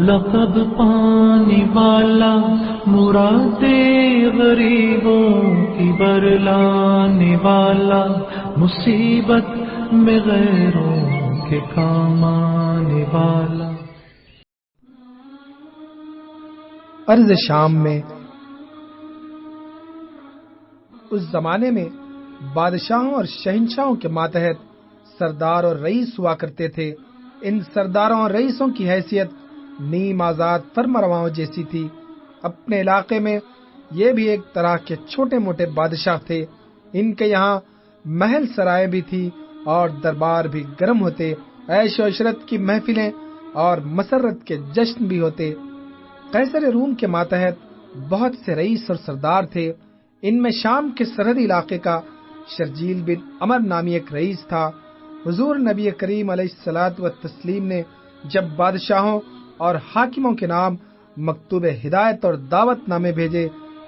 لقب پانے والا، مراد غریبوں کی برلانے والا، مصیبت میں غیروں کے کام آنے والا۔ ارض شام میں اس زمانے میں بادشاہوں اور شہنشاہوں کے ماتحت سردار اور رئیس ہوا کرتے تھے۔ ان سرداروں اور رئیسوں کی حیثیت نیم آزاد فرمانرواؤں جیسی تھی۔ اپنے علاقے میں یہ بھی ایک طرح کے چھوٹے موٹے بادشاہ تھے۔ ان کے یہاں محل سرائے بھی تھی اور دربار بھی گرم ہوتے، عیش و عشرت کی محفلیں اور مسرت کے جشن بھی ہوتے۔ قیصر روم کے ماتحت بہت سے رئیس اور سردار تھے۔ ان میں شام کے سرحدی علاقے کا شرجیل بن عمر نامی ایک رئیس تھا۔ حضور نبی کریم علیہ الصلوۃ والتسلیم نے جب بادشاہوں اور حاکموں کے نام مکتوب ہدایت اور دعوت نامے بھیجے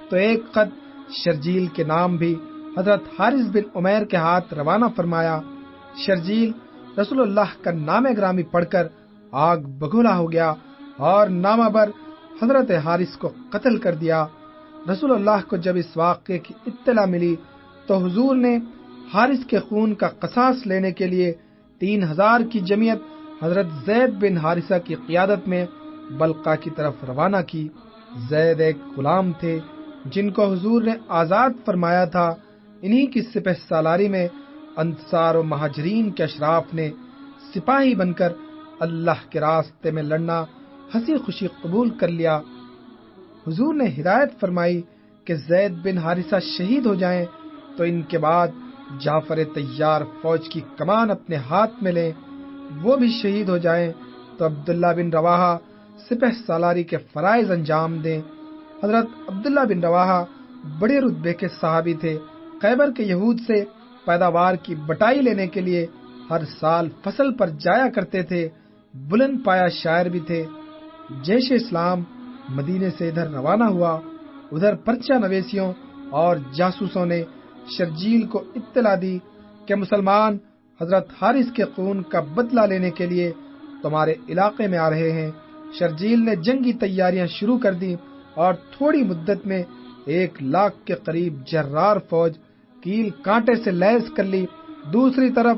تو ایک خط شرجیل کے نام بھی حضرت حارث بن عمیر کے ہاتھ روانہ فرمایا۔ شرجیل رسول اللہ کا نام گرامی پڑھ کر آگ بگولا ہو گیا اور نامہ بر حضرت حارث کو قتل کر دیا۔ رسول اللہ کو جب اس واقعے کی اطلاع ملی تو حضور نے حارث کے خون کا قصاص لینے کے لیے 3000 کی جمعیت حضرت زید بن حارثہ کی قیادت میں بلقا کی طرف روانہ کی۔ زید ایک غلام تھے جن کو حضور نے آزاد فرمایا تھا۔ انہی کی سپہ سالاری میں انصار و مہاجرین کے اشراف نے سپاہی بن کر اللہ کے راستے میں لڑنا ہنسی خوشی قبول کر لیا۔ حضور نے ہدایت فرمائی کہ زید بن حارثہ شہید ہو جائیں تو ان کے بعد جعفر طیار فوج کی کمان اپنے ہاتھ میں لیں، وہ بھی شہید ہو جائیں تو عبداللہ بن رواحہ سپہ سالاری کے فرائض انجام دیں۔ حضرت عبداللہ بن رواحہ بڑے رتبے کے صحابی تھے۔ خیبر کے یہود سے پیداوار کی بٹائی لینے کے لیے ہر سال فصل پر جایا کرتے تھے۔ بلند پایا شاعر بھی تھے۔ جیش اسلام مدینے سے ادھر روانہ ہوا۔ ادھر پرچہ نویسیوں اور جاسوسوں نے شرجیل کو اطلاع دی کہ مسلمان حضرت حارث کے خون کا بدلہ لینے کے لیے تمہارے علاقے میں آ رہے ہیں۔ شرجیل نے جنگی تیاریاں شروع کر دی اور تھوڑی مدت میں 1,00,000 کے قریب جرار فوج کیل کانٹے سے لیس کر لی۔ دوسری طرف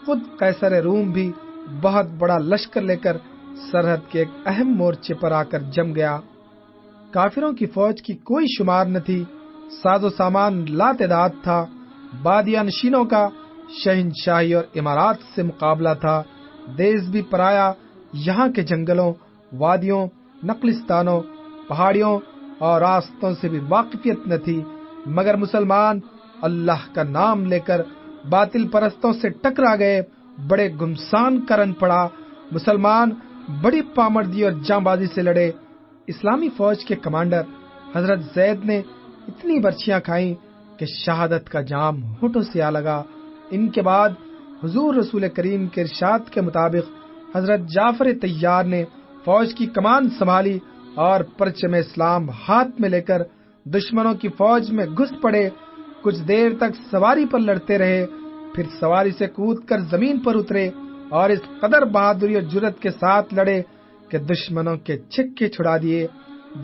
خود قیصر روم بھی بہت بڑا لشکر لے کر سرحد کے ایک اہم مورچے پر آ کر جم گیا۔ کافروں کی فوج کی کوئی شمار نہ تھی، ساز و سامان لاتعداد تھا۔ بادیہ نشینوں کا شہنشاہی اور امارات سے مقابلہ تھا۔ دیس بھی پرایا، یہاں کے جنگلوں، وادیوں، نقلستانوں، پہاڑیوں اور راستوں سے بھی واقفیت نہ تھی، مگر مسلمان اللہ کا نام لے کر باطل پرستوں سے ٹکرا گئے۔ بڑے گمسان کرن پڑا۔ مسلمان بڑی پامردی اور جاں بازی سے لڑے۔ اسلامی فوج کے کمانڈر حضرت زید نے اتنی برچیاں کھائیں کہ شہادت کا جام ہونٹوں سے آ لگا۔ ان کے بعد حضور رسول کریم کے ارشاد کے مطابق حضرت جعفر طیار نے فوج کی کمان سنبھالی اور پرچم اسلام ہاتھ میں لے کر دشمنوں کی فوج میں گھس پڑے۔ کچھ دیر تک سواری پر لڑتے رہے، پھر سواری سے کود کر زمین پر اترے اور اس قدر بہادری اور جرأت کے ساتھ لڑے کہ دشمنوں کے چھکے چھڑا دیے۔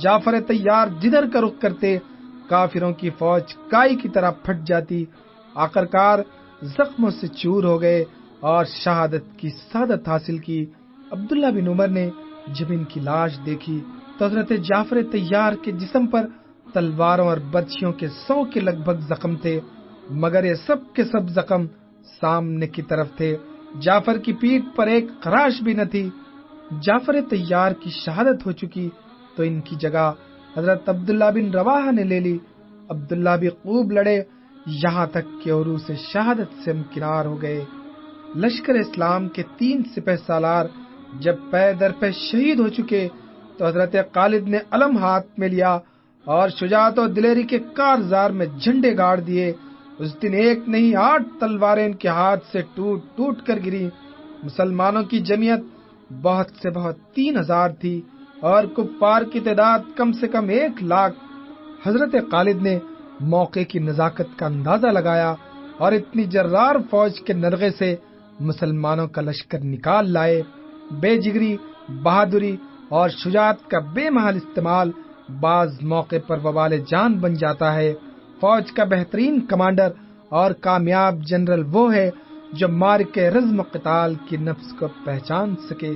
جعفر طیار جدھر کا رخ کرتے کافروں کی فوج کائی کی طرح پھٹ جاتی۔ آخرکار زخموں سے چور ہو گئے اور شہادت کی سعادت حاصل کی۔ عبداللہ بن عمر نے جب ان کی لاش دیکھی تو حضرت جعفر طیار کے جسم پر تلواروں اور برچھیوں کے 100 کے لگ بھگ زخم تھے، مگر یہ سب کے سب زخم سامنے کی طرف تھے۔ جعفر کی پیٹھ پر ایک خراش بھی نہ تھی۔ جعفر طیار کی شہادت ہو چکی تو ان کی جگہ حضرت عبداللہ بن رواحہ نے لے لی۔ عبداللہ بھی خوب لڑے، یہاں تک کہ عروس شہادت سے امکنار ہو گئے۔ لشکر اسلام کے 3 سپہ سالار جب پے در پہ شہید ہو چکے تو حضرت خالد نے علم ہاتھ میں لیا اور شجاعت و دلیری کے کارزار میں جھنڈے گاڑ دیے۔ اس دن ایک نہیں 8 تلواریں ان کے ہاتھ سے ٹوٹ ٹوٹ کر گری۔ مسلمانوں کی جمعیت بہت سے بہت 3000 تھی اور کفار کی تعداد کم سے کم 1,00,000۔ حضرت خالد نے موقع کی نزاکت کا اندازہ لگایا اور اتنی جرار فوج کے نرغے سے مسلمانوں کا لشکر نکال لائے۔ بے جگری، بہادری اور شجاعت کا بے محل استعمال بعض موقع پر وبال جان بن جاتا ہے۔ فوج کا بہترین کمانڈر اور کامیاب جنرل وہ ہے جو معرکہ رزم و قتال کی نفس کو پہچان سکے۔